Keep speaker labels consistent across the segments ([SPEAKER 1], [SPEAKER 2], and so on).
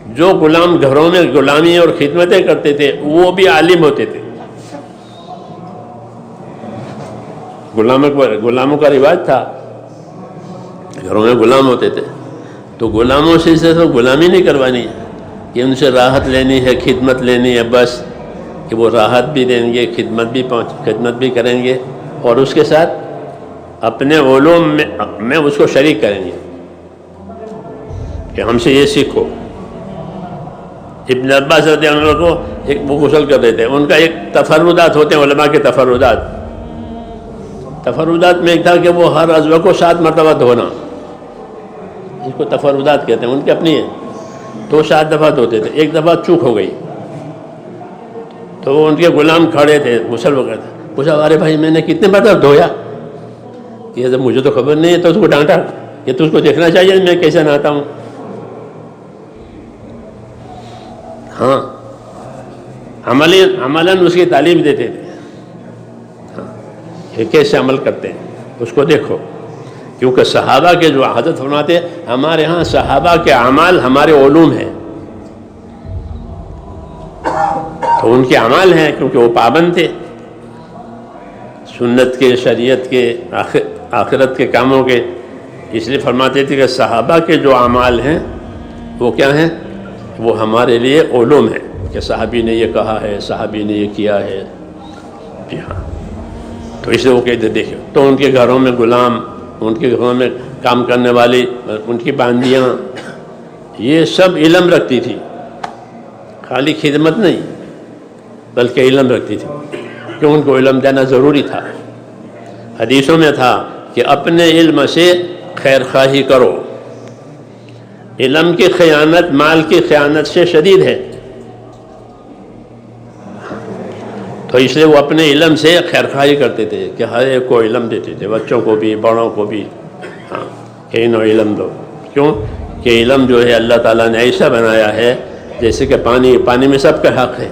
[SPEAKER 1] جو غلام گھروں میں غلامی اور خدمتیں کرتے تھے وہ بھی عالم ہوتے تھے. غلاموں کا رواج تھا، گھروں میں غلام ہوتے تھے، تو غلاموں سے تو غلامی نہیں کروانی ہے کہ ان سے راحت لینی ہے، خدمت لینی ہے، بس کہ وہ راحت بھی دیں گے، خدمت بھی کریں گے، اور اس کے ساتھ اپنے علوم میں اس کو شریک کریں گے کہ ہم سے یہ سیکھو. ابن عباس رضی اللہ عنہ کو ایک وہ غسل کر دیتے ہیں، ان کا ایک تفردات ہوتے ہیں علماء کے تفردات میں ایک تھا کہ وہ ہر عضو کو 7 مرتبہ دھونا، اس کو تفردات کہتے ہیں، ان کی اپنی ہیں، تو 7 دفعہ دھوتے تھے. ایک دفعہ چوک ہو گئی تو ان کے غلام کھڑے تھے غسل وغیرہ تھا، پوچھا ارے بھائی میں نے کتنے مرتبہ دھویا؟ یہ جب مجھے تو خبر نہیں ہے، تو اس کو ڈانٹا کہ تو اس کو دیکھنا چاہیے میں کیسے نہاتا ہوں. ہاں عملاً اس کی تعلیم دیتے تھے کہ کیسے عمل کرتے ہیں اس کو دیکھو، کیونکہ صحابہ کے جو حضرت فرماتے ہیں ہمارے ہاں صحابہ کے اعمال ہمارے علوم ہیں، تو ان کے اعمال ہیں کیونکہ وہ پابند تھے سنت کے، شریعت کے، آخرت کے کاموں کے، اس لیے فرماتے تھے کہ صحابہ کے جو اعمال ہیں وہ کیا ہیں؟ وہ ہمارے لیے علوم ہیں کہ صحابی نے یہ کہا ہے، صحابی نے یہ کیا ہے. جی ہاں، تو اس لیے وہ کہتے دیکھو، تو ان کے گھروں میں غلام، ان کے گھروں میں کام کرنے والی، ان کی باندیاں، یہ سب علم رکھتی تھی، خالی خدمت نہیں بلکہ علم رکھتی تھی، کہ ان کو علم دینا ضروری تھا. حدیثوں میں تھا کہ اپنے علم سے خیر خواہی کرو، علم کی خیانت مال کی خیانت سے شدید ہے. تو اس لیے وہ اپنے علم سے خیر خواہی کرتے تھے کہ ہر ایک کو علم دیتے تھے، بچوں کو بھی، بڑوں کو بھی. ہاں کہ انہوں علم دو، کیوں کہ علم جو ہے اللہ تعالیٰ نے ایسا بنایا ہے جیسے کہ پانی میں سب کا حق ہے،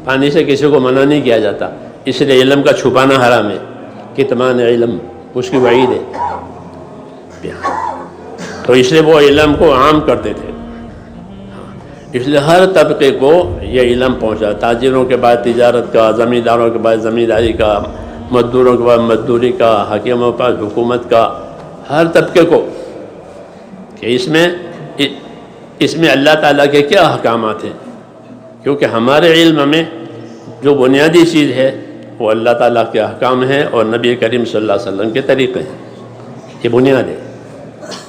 [SPEAKER 1] پانی سے کسی کو منع نہیں کیا جاتا، اس لیے علم کا چھپانا حرام ہے. کتمان علم اس کی وعید ہے. تو اس لیے وہ علم کو عام کرتے تھے، اس لیے ہر طبقے کو یہ علم پہنچا، تاجروں کے بعد تجارت کا، زمینداروں کے بعد زمینداری کا، مزدوروں کے بعد مزدوری کا، حکیموں کے پاس حکومت کا، ہر طبقے کو، کہ اس میں اللہ تعالیٰ کے کیا احکامات ہیں. کیونکہ ہمارے علم میں جو بنیادی چیز ہے وہ اللہ تعالیٰ کے احکام ہیں اور نبی کریم صلی اللہ علیہ وسلم کے طریقے ہیں. یہ بنیاد ہے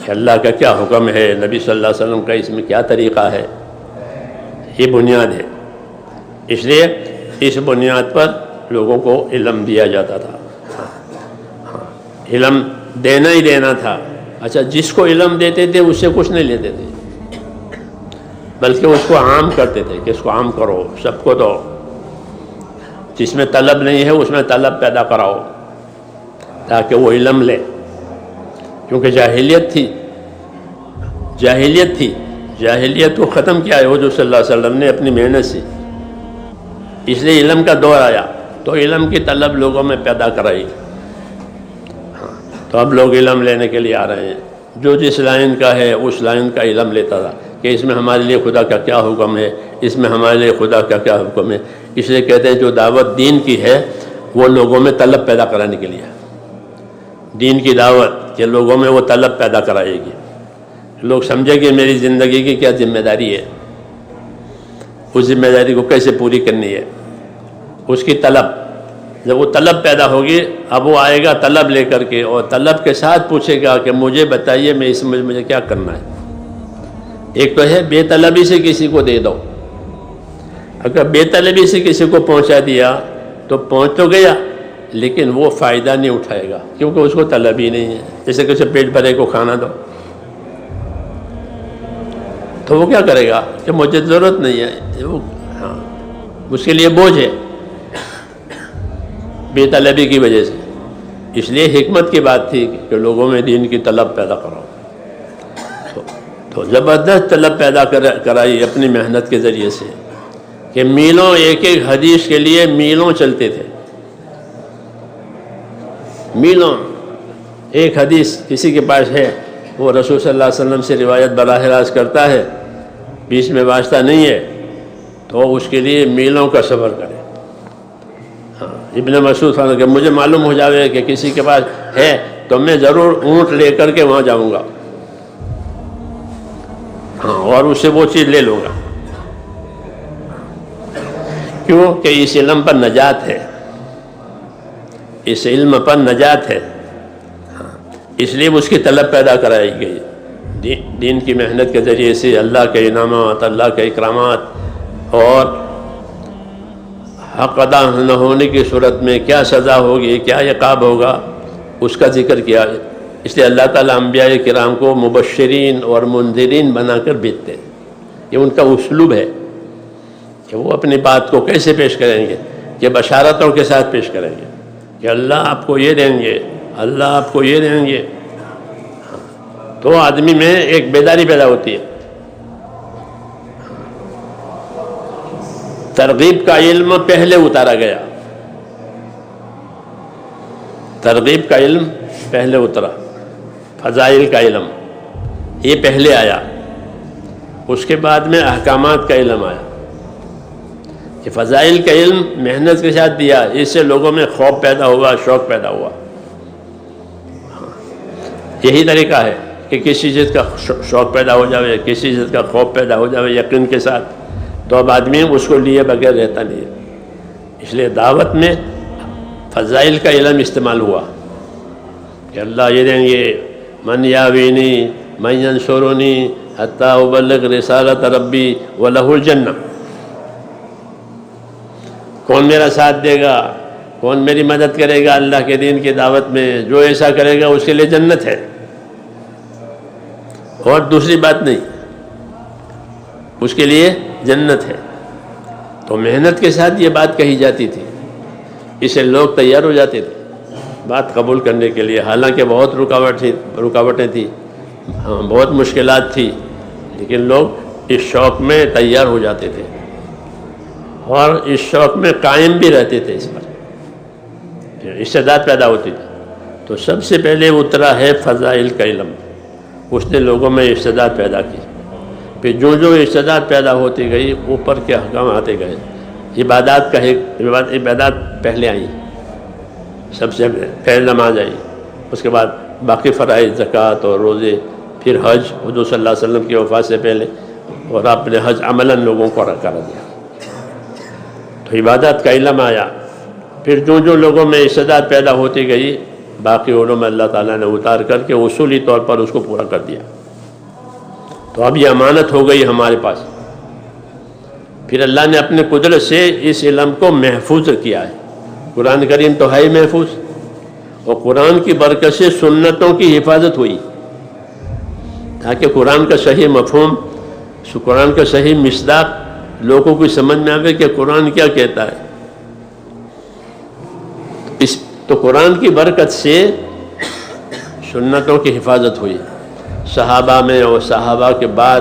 [SPEAKER 1] کہ اللہ کا کیا حکم ہے، نبی صلی اللہ علیہ وسلم کا اس میں کیا طریقہ ہے، یہ بنیاد ہے. اس لیے اس بنیاد پر لوگوں کو علم دیا جاتا تھا. علم دینا ہی دینا تھا. اچھا، جس کو علم دیتے تھے اس سے کچھ نہیں لیتے تھے، بلکہ اس کو عام کرتے تھے کہ اس کو عام کرو، سب کو دو. جس میں طلب نہیں ہے اس میں طلب پیدا کراؤ تاکہ وہ علم لے. کیونکہ جاہلیت کو ختم کیا ہے حضور صلی اللہ علیہ وسلم نے اپنی محنت سے. اس لیے علم کا دور آیا تو علم کی طلب لوگوں میں پیدا کرائی. تو اب لوگ علم لینے کے لیے آ رہے ہیں. جو جس لائن کا ہے اس لائن کا علم لیتا تھا کہ اس میں ہمارے لیے خدا کا کیا حکم ہے، اس میں ہمارے لیے خدا کا کیا حکم ہے. اس لیے کہتے ہیں جو دعوت دین کی ہے وہ لوگوں میں طلب پیدا کرانے کے لیے، دین کی دعوت کہ لوگوں میں وہ طلب پیدا کرائے گی. لوگ سمجھیں کہ میری زندگی کی کیا ذمہ داری ہے، اس ذمہ داری کو کیسے پوری کرنی ہے، اس کی طلب. جب وہ طلب پیدا ہوگی اب وہ آئے گا طلب لے کر کے، اور طلب کے ساتھ پوچھے گا کہ مجھے بتائیے میں اس میں مجھے کیا کرنا ہے. ایک تو ہے بے طلبی سے کسی کو دے دو. اگر بے طلبی سے کسی کو پہنچا دیا تو پہنچ تو گیا لیکن وہ فائدہ نہیں اٹھائے گا کیونکہ اس کو طلب ہی نہیں ہے. جیسے کسی پیٹ بھرے کو کھانا دو تو وہ کیا کرے گا کہ مجھے ضرورت نہیں ہے، ہاں اس کے لیے بوجھ ہے بے طلبی کی وجہ سے. اس لیے حکمت کی بات تھی کہ لوگوں میں دین کی طلب پیدا کرو. تو زبردست طلب پیدا کرائی اپنی محنت کے ذریعے سے کہ میلوں ایک ایک حدیث کے لیے میلوں چلتے تھے. میلوں ایک حدیث کسی کے پاس ہے وہ رسول صلی اللہ علیہ وسلم سے روایت براہ راست کرتا ہے بیچ میں واسطہ نہیں ہے تو اس کے لیے میلوں کا سفر کرے. ہاں ابن مسعود فرماتے کہ مجھے معلوم ہو جاوے کہ کسی کے پاس ہے تو میں ضرور اونٹ لے کر کے وہاں جاؤں گا، ہاں، اور اس سے وہ چیز لے لوں گا. کیوں کہ اس علم پر نجات ہے، اس علم پر نجات ہے. اس لیے اس کی طلب پیدا کرائی گئی. دین کی محنت کے ذریعے سے اللہ کے انعامات، اللہ کے اکرامات، اور حق ادا نہ ہونے کی صورت میں کیا سزا ہوگی، کیا عقاب ہوگا، اس کا ذکر کیا. اس لیے اللہ تعالیٰ انبیاء کرام کو مبشرین اور منذرین بنا کر بھیجتے ہیں. یہ ان کا اسلوب ہے کہ وہ اپنی بات کو کیسے پیش کریں گے، کہ بشارتوں کے ساتھ پیش کریں گے کہ اللہ آپ کو یہ دیں گے، اللہ آپ کو یہ دیں گے. تو آدمی میں ایک بیداری پیدا ہوتی ہے. ترغیب کا علم پہلے اتارا گیا، ترغیب کا علم پہلے اترا، فضائل کا علم یہ پہلے آیا، اس کے بعد میں احکامات کا علم آیا. کہ فضائل کا علم محنت کے ساتھ دیا، اس سے لوگوں میں خوف پیدا ہوا، شوق پیدا ہوا. یہی طریقہ ہے کہ کسی چیز کا شوق پیدا ہو جاوے، کسی چیز کا خوف پیدا ہو جاوے یقین کے ساتھ، تو اب آدمی اس کو لیے بغیر رہتا نہیں ہے. اس لیے دعوت میں فضائل کا علم استعمال ہوا کہ اللہ یہ دیں گے، من یاوینی من ینصرنی حتی ابلغ رسالت ربی ولہ الجنہ. کون میرا ساتھ دے گا، کون میری مدد کرے گا اللہ کے دین کی دعوت میں، جو ایسا کرے گا اس کے لیے جنت ہے، اور دوسری بات نہیں، اس کے لیے جنت ہے. تو محنت کے ساتھ یہ بات کہی جاتی تھی، اسے لوگ تیار ہو جاتے تھے بات قبول کرنے کے لیے. حالانکہ بہت رکاوٹیں تھیں، بہت مشکلات تھی، لیکن لوگ اس شوق میں تیار ہو جاتے تھے اور اس شوق میں قائم بھی رہتے تھے. اس پر استعداد پیدا ہوتی تھی. تو سب سے پہلے اترا ہے فضائل کا علم، اس نے لوگوں میں استعداد پیدا کی. پھر جو جو استعداد پیدا ہوتی گئی اوپر کے احکام آتے گئے. عبادات پہلے آئیں، سب سے پہلے نماز آئی، اس کے بعد باقی فرائض زکوٰۃ اور روزے، پھر حج حضور صلی اللہ علیہ وسلم کی وفات سے پہلے، اور آپ نے حج عملاً لوگوں کو کرا دیا. تو عبادات کا علم آیا. پھر جو جو لوگوں میں استعداد پیدا ہوتی گئی باقی علوم اللہ تعالیٰ نے اتار کر کے اصولی طور پر اس کو پورا کر دیا. تو اب یہ امانت ہو گئی ہمارے پاس. پھر اللہ نے اپنے قدرت سے اس علم کو محفوظ کیا ہے. قرآن کریم تو ہے ہی محفوظ، اور قرآن کی برکت سے سنتوں کی حفاظت ہوئی، تاکہ قرآن کا صحیح مفہوم، قرآن کا صحیح مصداق لوگوں کو سمجھ میں آئے کہ قرآن کیا کہتا ہے. تو قرآن کی برکت سے سنتوں کی حفاظت ہوئی. صحابہ میں اور صحابہ کے بعد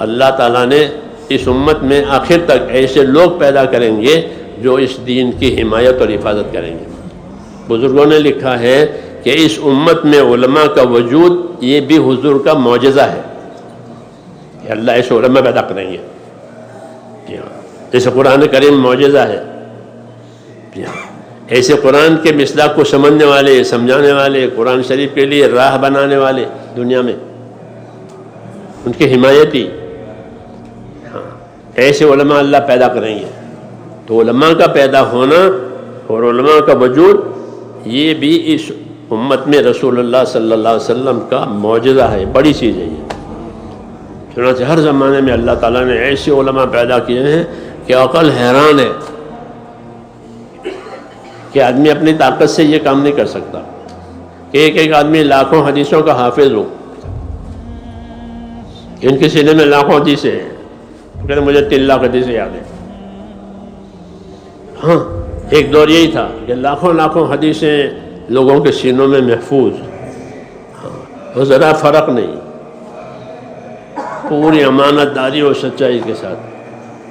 [SPEAKER 1] اللہ تعالیٰ نے اس امت میں آخر تک ایسے لوگ پیدا کریں گے جو اس دین کی حمایت اور حفاظت کریں گے. بزرگوں نے لکھا ہے کہ اس امت میں علماء کا وجود یہ بھی حضور کا معجزہ ہے کہ اللہ ایسے علماء پیدا کریں گے. جیسے قرآن کریم معجزہ ہے، ایسے قرآن کے مصداق کو سمجھنے والے، سمجھانے والے، قرآن شریف کے لیے راہ بنانے والے دنیا میں، ان کی حمایتی، ایسے علماء اللہ پیدا کریں گے. تو علماء کا پیدا ہونا اور علماء کا وجود یہ بھی اس امت میں رسول اللہ صلی اللہ علیہ وسلم کا معجزہ ہے، بڑی چیز ہے یہ. چنانچہ ہر زمانے میں اللہ تعالیٰ نے ایسے علماء پیدا کیے ہیں کہ عقل حیران ہے کہ آدمی اپنی طاقت سے یہ کام نہیں کر سکتا کہ ایک ایک آدمی لاکھوں حدیثوں کا حافظ ہو. ان کے سینے میں لاکھوں حدیثیں ہیں، کہ مجھے 3 لاکھ حدیثیں یاد ہیں. ہاں، ایک دور یہی تھا کہ لاکھوں حدیثیں لوگوں کے سینوں میں محفوظ، اور ذرا فرق نہیں، پوری امانت داری اور سچائی کے ساتھ.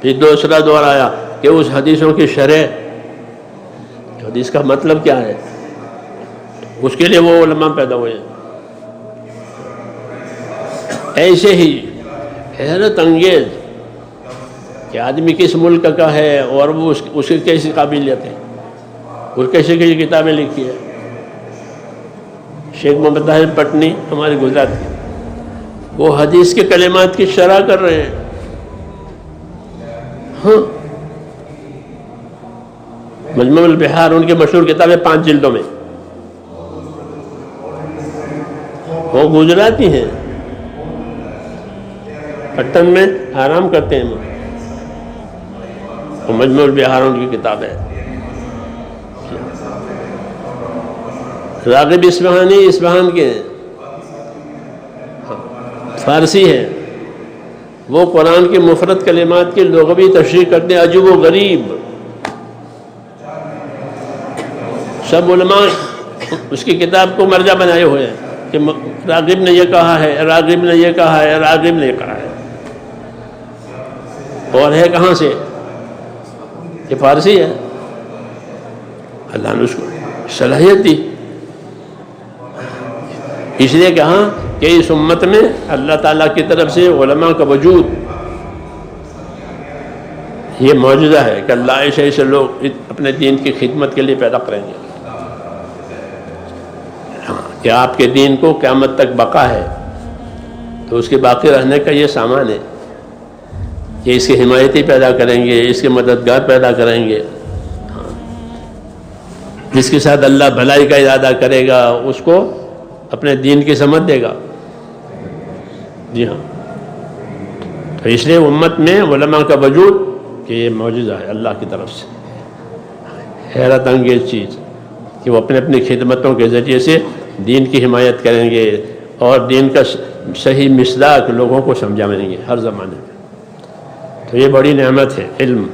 [SPEAKER 1] پھر دوسرا دور آیا کہ اس حدیثوں کی شرح، حدیث کا مطلب کیا ہے، اس کے لیے وہ علماء پیدا ہوئے. ایسے ہی حیرت انگیز کہ آدمی کس ملک کا ہے اور وہ اس کی کیسی قابلیت ہے، وہ کیسے کیسی کتابیں لکھی ہے. شیخ محمد طاہر پٹنی ہمارے گجرات کے، وہ حدیث کے کلمات کی شرح کر رہے ہیں. ہاں، مجموع البحار ان کی مشہور کتاب ہے 5 جلدوں میں. وہ گجراتی ہیں، پٹن میں آرام کرتے ہیں. وہ مجموع البحار ان کی کتاب ہے. راغب اصفہانی اصفہان کے ہیں، فارسی ہے. وہ قرآن کے مفرد کلمات کی لغوی تشریح کرتے ہیں، عجیب و غریب. سب علماء اس کی کتاب کو مرجع بنائے ہوئے ہیں کہ راغب نے یہ کہا ہے، راغب نے یہ کہا ہے، راغب نے یہ کہا ہے. اور ہے کہاں سے؟ یہ فارسی ہے. اللہ نے اس کو صلاحیت دی، اس لیے کہا کہ اس امت میں اللہ تعالیٰ کی طرف سے علماء کا وجود یہ معجزہ ہے کہ اللہ ایسے ایسے لوگ اپنے دین کی خدمت کے لیے پیدا کریں گے. کہ آپ کے دین کو قیامت تک بقا ہے، تو اس کے باقی رہنے کا یہ سامان ہے کہ اس کی حمایتی پیدا کریں گے، اس کے مددگار پیدا کریں گے. جس کے ساتھ اللہ بھلائی کا ارادہ کرے گا اس کو اپنے دین کی سمجھ دے گا. جی ہاں، تو اس لیے امت میں علماء کا وجود کہ یہ معجزہ ہے اللہ کی طرف سے. حیرت انگیز چیز کہ وہ اپنے اپنی خدمتوں کے ذریعے سے دین کی حمایت کریں گے اور دین کا صحیح مصداق لوگوں کو سمجھائیں گے ہر زمانے میں. تو یہ بڑی نعمت ہے علم.